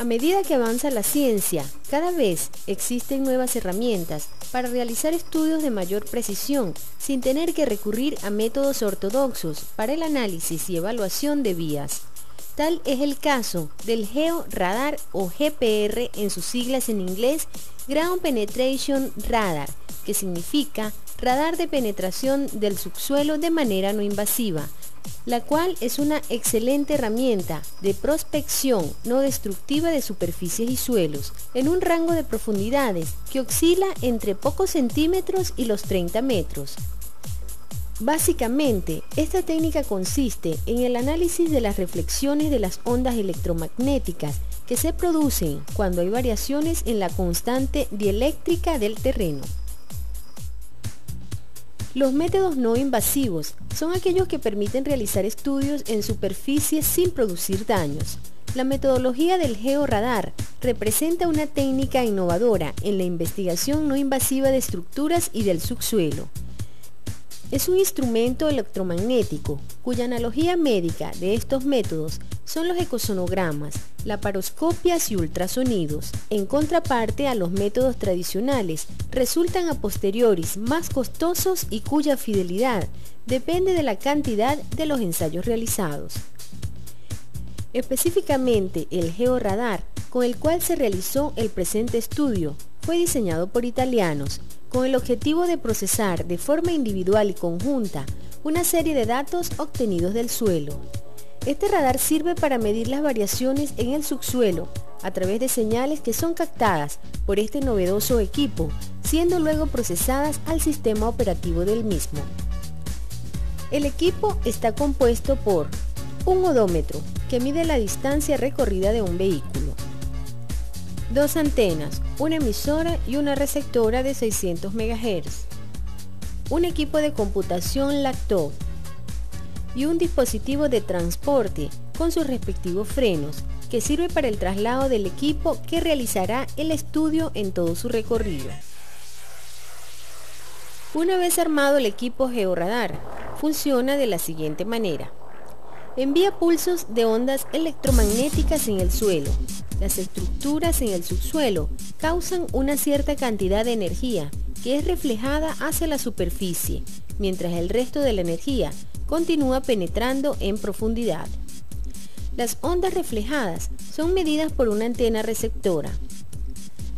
medida que avanza la ciencia, cada vez existen nuevas herramientas para realizar estudios de mayor precisión sin tener que recurrir a métodos ortodoxos para el análisis y evaluación de vías. Tal es el caso del GeoRadar o GPR en sus siglas en inglés, Ground Penetration Radar, que significa radar de penetración del subsuelo de manera no invasiva, la cual es una excelente herramienta de prospección no destructiva de superficies y suelos en un rango de profundidades que oscila entre pocos centímetros y los 30 metros. Básicamente, esta técnica consiste en el análisis de las reflexiones de las ondas electromagnéticas que se producen cuando hay variaciones en la constante dieléctrica del terreno. Los métodos no invasivos son aquellos que permiten realizar estudios en superficies sin producir daños. La metodología del GeoRadar representa una técnica innovadora en la investigación no invasiva de estructuras y del subsuelo. Es un instrumento electromagnético cuya analogía médica de estos métodos son los ecosonogramas, laparoscopias y ultrasonidos. En contraparte a los métodos tradicionales, resultan a posteriori más costosos y cuya fidelidad depende de la cantidad de los ensayos realizados. Específicamente, el GeoRadar, con el cual se realizó el presente estudio, fue diseñado por italianos, con el objetivo de procesar de forma individual y conjunta una serie de datos obtenidos del suelo. Este radar sirve para medir las variaciones en el subsuelo a través de señales que son captadas por este novedoso equipo, siendo luego procesadas al sistema operativo del mismo. El equipo está compuesto por un odómetro, que mide la distancia recorrida de un vehículo, dos antenas, una emisora y una receptora de 600 MHz, un equipo de computación laptop y un dispositivo de transporte con sus respectivos frenos, que sirve para el traslado del equipo que realizará el estudio en todo su recorrido. Una vez armado el equipo GeoRadar, funciona de la siguiente manera. Envía pulsos de ondas electromagnéticas en el suelo. Las estructuras en el subsuelo causan una cierta cantidad de energía que es reflejada hacia la superficie, mientras el resto de la energía continúa penetrando en profundidad. Las ondas reflejadas son medidas por una antena receptora.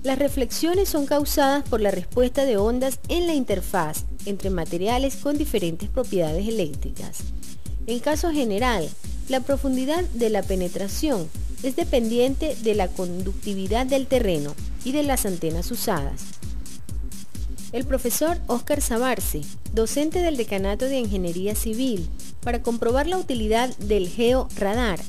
Las reflexiones son causadas por la respuesta de ondas en la interfaz entre materiales con diferentes propiedades eléctricas. En caso general, la profundidad de la penetración es dependiente de la conductividad del terreno y de las antenas usadas. El profesor Óscar Sabarce, docente del Decanato de Ingeniería Civil, para comprobar la utilidad del GeoRadar,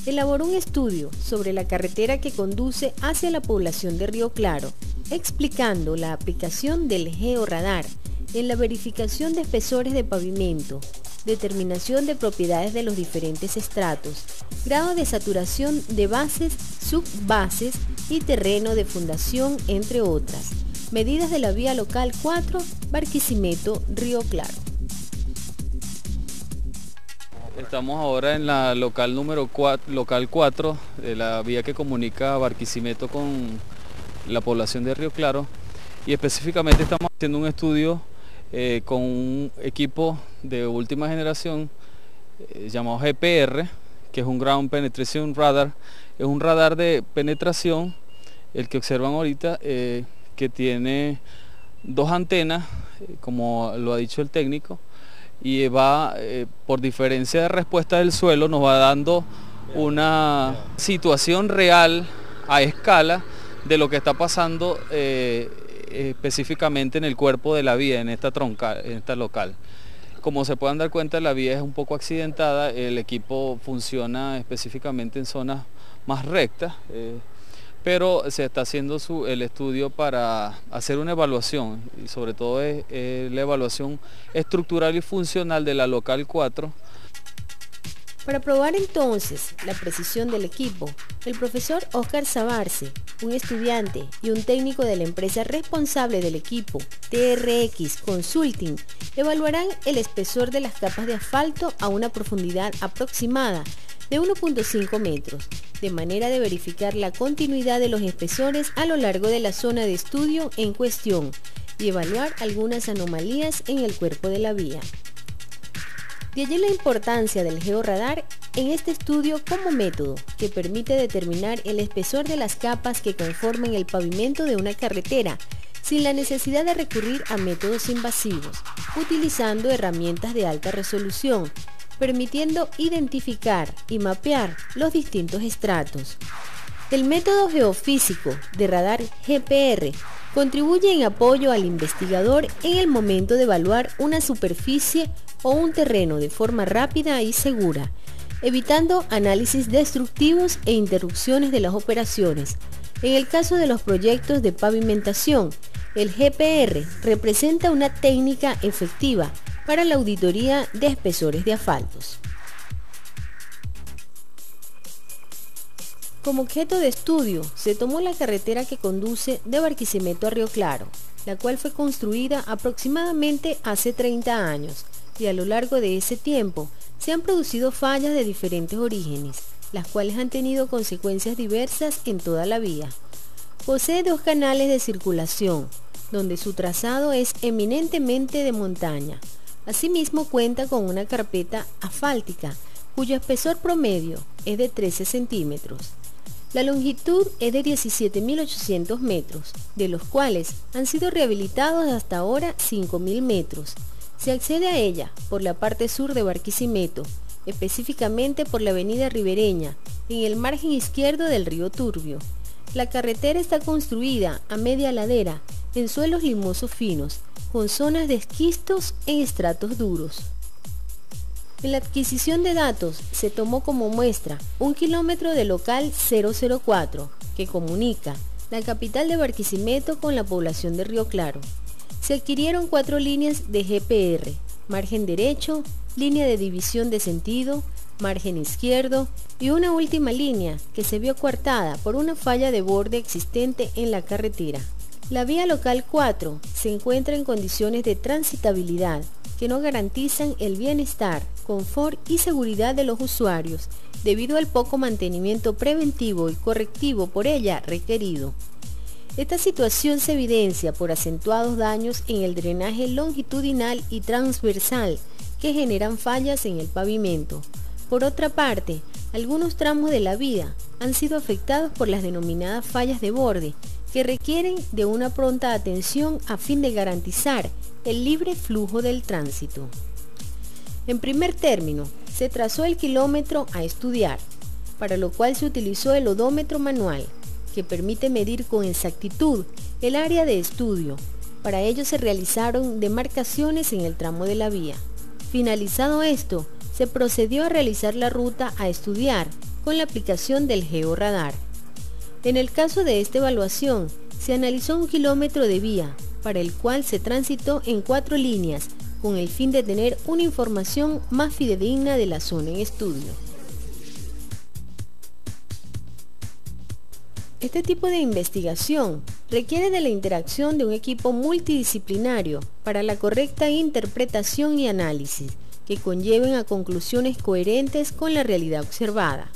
elaboró un estudio sobre la carretera que conduce hacia la población de Río Claro, explicando la aplicación del GeoRadar en la verificación de espesores de pavimento, determinación de propiedades de los diferentes estratos, grado de saturación de bases, subbases y terreno de fundación, entre otras. Medidas de la vía local 4, Barquisimeto, Río Claro. Estamos ahora en la local número 4, local 4, de la vía que comunica Barquisimeto con la población de Río Claro, y específicamente estamos haciendo un estudio con un equipo de última generación llamado GPR, que es un Ground Penetration Radar. Es un radar de penetración, el que observan ahorita, que tiene dos antenas, como lo ha dicho el técnico, y va por diferencia de respuesta del suelo, nos va dando una situación real a escala de lo que está pasando específicamente en el cuerpo de la vía, en esta local. Como se pueden dar cuenta, la vía es un poco accidentada, el equipo funciona específicamente en zonas más rectas, pero se está haciendo el estudio para hacer una evaluación, y sobre todo la evaluación estructural y funcional de la local 4. Para probar entonces la precisión del equipo, el profesor Óscar Sabarce, un estudiante y un técnico de la empresa responsable del equipo, TRX Consulting, evaluarán el espesor de las capas de asfalto a una profundidad aproximada de 1.5 metros, de manera de verificar la continuidad de los espesores a lo largo de la zona de estudio en cuestión y evaluar algunas anomalías en el cuerpo de la vía. De allí la importancia del georradar en este estudio como método que permite determinar el espesor de las capas que conforman el pavimento de una carretera sin la necesidad de recurrir a métodos invasivos, utilizando herramientas de alta resolución, permitiendo identificar y mapear los distintos estratos. El método geofísico de radar GPR contribuye en apoyo al investigador en el momento de evaluar una superficie o un terreno de forma rápida y segura, evitando análisis destructivos e interrupciones de las operaciones. En el caso de los proyectos de pavimentación, el GPR representa una técnica efectiva para la auditoría de espesores de asfaltos. Como objeto de estudio, se tomó la carretera que conduce de Barquisimeto a Río Claro, la cual fue construida aproximadamente hace 30 años, y a lo largo de ese tiempo se han producido fallas de diferentes orígenes, las cuales han tenido consecuencias diversas en toda la vía. Posee 2 canales de circulación, donde su trazado es eminentemente de montaña. Asimismo cuenta con una carpeta asfáltica, cuyo espesor promedio es de 13 centímetros. La longitud es de 17.800 metros, de los cuales han sido rehabilitados hasta ahora 5.000 metros. Se accede a ella por la parte sur de Barquisimeto, específicamente por la avenida Ribereña, en el margen izquierdo del río Turbio. La carretera está construida a media ladera, en suelos limosos finos, con zonas de esquistos en estratos duros. En la adquisición de datos se tomó como muestra 1 kilómetro de local 004, que comunica la capital de Barquisimeto con la población de Río Claro. Se adquirieron 4 líneas de GPR, margen derecho, línea de división de sentido, margen izquierdo y una última línea que se vio coartada por una falla de borde existente en la carretera. La vía local 4 se encuentra en condiciones de transitabilidad que no garantizan el bienestar, confort y seguridad de los usuarios debido al poco mantenimiento preventivo y correctivo por ella requerido. Esta situación se evidencia por acentuados daños en el drenaje longitudinal y transversal que generan fallas en el pavimento. Por otra parte, algunos tramos de la vía han sido afectados por las denominadas fallas de borde, que requieren de una pronta atención a fin de garantizar el libre flujo del tránsito. En primer término, se trazó el kilómetro a estudiar, para lo cual se utilizó el odómetro manual, que permite medir con exactitud el área de estudio. Para ello se realizaron demarcaciones en el tramo de la vía. Finalizado esto, se procedió a realizar la ruta a estudiar con la aplicación del georradar. En el caso de esta evaluación, se analizó 1 kilómetro de vía, para el cual se transitó en 4 líneas, con el fin de tener una información más fidedigna de la zona en estudio. Este tipo de investigación requiere de la interacción de un equipo multidisciplinario para la correcta interpretación y análisis, que conlleven a conclusiones coherentes con la realidad observada.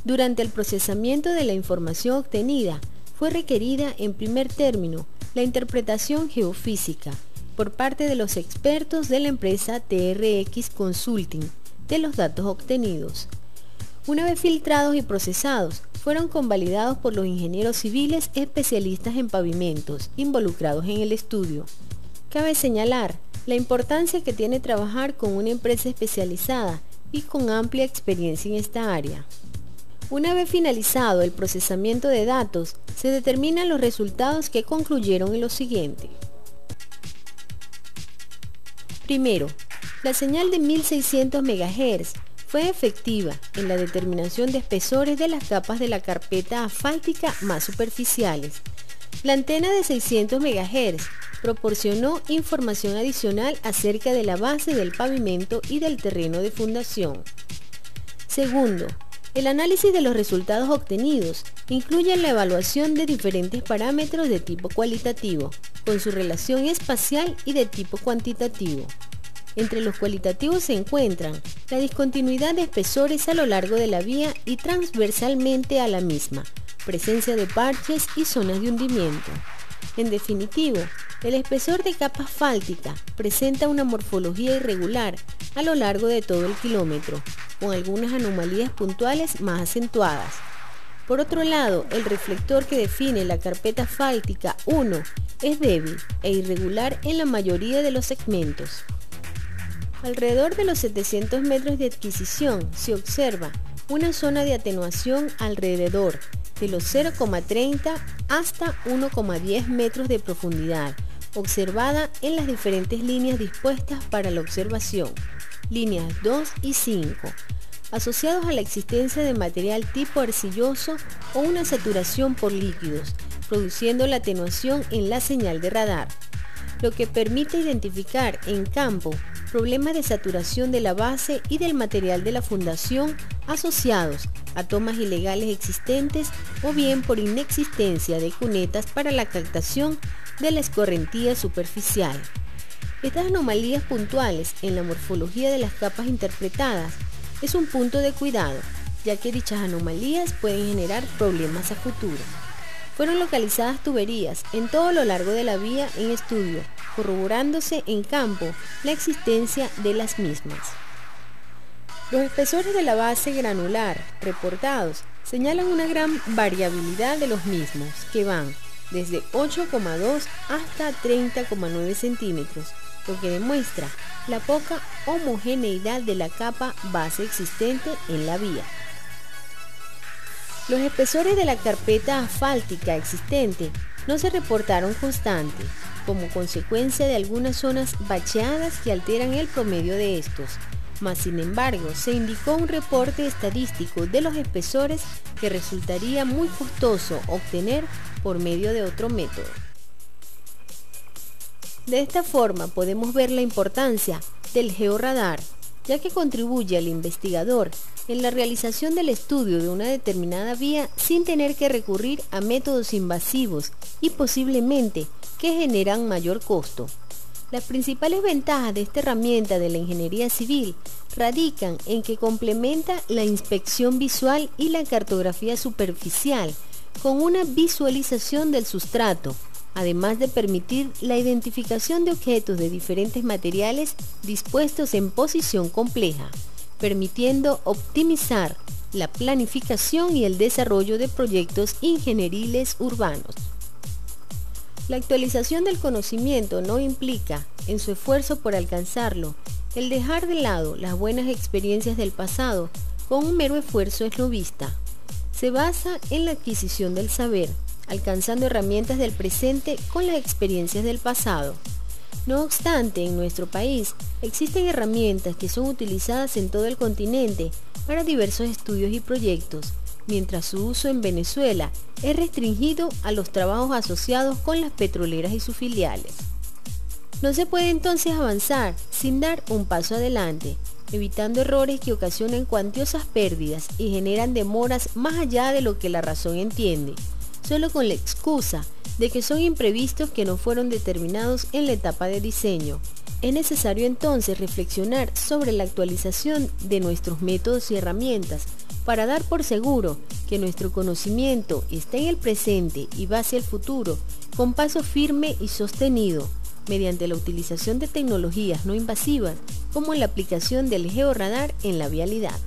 Durante el procesamiento de la información obtenida, fue requerida en primer término la interpretación geofísica por parte de los expertos de la empresa TRX Consulting de los datos obtenidos. Una vez filtrados y procesados, fueron convalidados por los ingenieros civiles especialistas en pavimentos involucrados en el estudio. Cabe señalar la importancia que tiene trabajar con una empresa especializada y con amplia experiencia en esta área. Una vez finalizado el procesamiento de datos, se determinan los resultados que concluyeron en lo siguiente. Primero, la señal de 1600 MHz fue efectiva en la determinación de espesores de las capas de la carpeta asfáltica más superficiales. La antena de 600 MHz proporcionó información adicional acerca de la base del pavimento y del terreno de fundación. Segundo, el análisis de los resultados obtenidos incluye la evaluación de diferentes parámetros de tipo cualitativo, con su relación espacial y de tipo cuantitativo. Entre los cualitativos se encuentran la discontinuidad de espesores a lo largo de la vía y transversalmente a la misma, presencia de parches y zonas de hundimiento. En definitivo, el espesor de capa asfáltica presenta una morfología irregular a lo largo de todo el kilómetro, con algunas anomalías puntuales más acentuadas. Por otro lado, el reflector que define la carpeta asfáltica 1 es débil e irregular en la mayoría de los segmentos. Alrededor de los 700 metros de adquisición se observa una zona de atenuación alrededor de los 0,30 hasta 1,10 metros de profundidad, observada en las diferentes líneas dispuestas para la observación, líneas 2 y 5, asociados a la existencia de material tipo arcilloso o una saturación por líquidos, produciendo la atenuación en la señal de radar, lo que permite identificar en campo problemas de saturación de la base y del material de la fundación asociados a tomas ilegales existentes o bien por inexistencia de cunetas para la captación de la escorrentía superficial. Estas anomalías puntuales en la morfología de las capas interpretadas es un punto de cuidado, ya que dichas anomalías pueden generar problemas a futuro. Fueron localizadas tuberías en todo lo largo de la vía en estudio, corroborándose en campo la existencia de las mismas. Los espesores de la base granular reportados señalan una gran variabilidad de los mismos, que van desde 8,2 hasta 30,9 centímetros, lo que demuestra la poca homogeneidad de la capa base existente en la vía. Los espesores de la carpeta asfáltica existente no se reportaron constantes, como consecuencia de algunas zonas bacheadas que alteran el promedio de estos, mas sin embargo se indicó un reporte estadístico de los espesores que resultaría muy costoso obtener por medio de otro método. De esta forma podemos ver la importancia del georradar, ya que contribuye al investigador en la realización del estudio de una determinada vía sin tener que recurrir a métodos invasivos y posiblemente que generan mayor costo. Las principales ventajas de esta herramienta de la ingeniería civil radican en que complementa la inspección visual y la cartografía superficial con una visualización del sustrato, además de permitir la identificación de objetos de diferentes materiales dispuestos en posición compleja, permitiendo optimizar la planificación y el desarrollo de proyectos ingenieriles urbanos. La actualización del conocimiento no implica, en su esfuerzo por alcanzarlo, el dejar de lado las buenas experiencias del pasado con un mero esfuerzo esnovista. Se basa en la adquisición del saber, alcanzando herramientas del presente con las experiencias del pasado. No obstante, en nuestro país existen herramientas que son utilizadas en todo el continente para diversos estudios y proyectos, mientras su uso en Venezuela es restringido a los trabajos asociados con las petroleras y sus filiales. No se puede entonces avanzar sin dar un paso adelante, evitando errores que ocasionan cuantiosas pérdidas y generan demoras más allá de lo que la razón entiende, solo con la excusa de que son imprevistos que no fueron determinados en la etapa de diseño. Es necesario entonces reflexionar sobre la actualización de nuestros métodos y herramientas para dar por seguro que nuestro conocimiento está en el presente y va hacia el futuro con paso firme y sostenido, mediante la utilización de tecnologías no invasivas como la aplicación del georradar en la vialidad.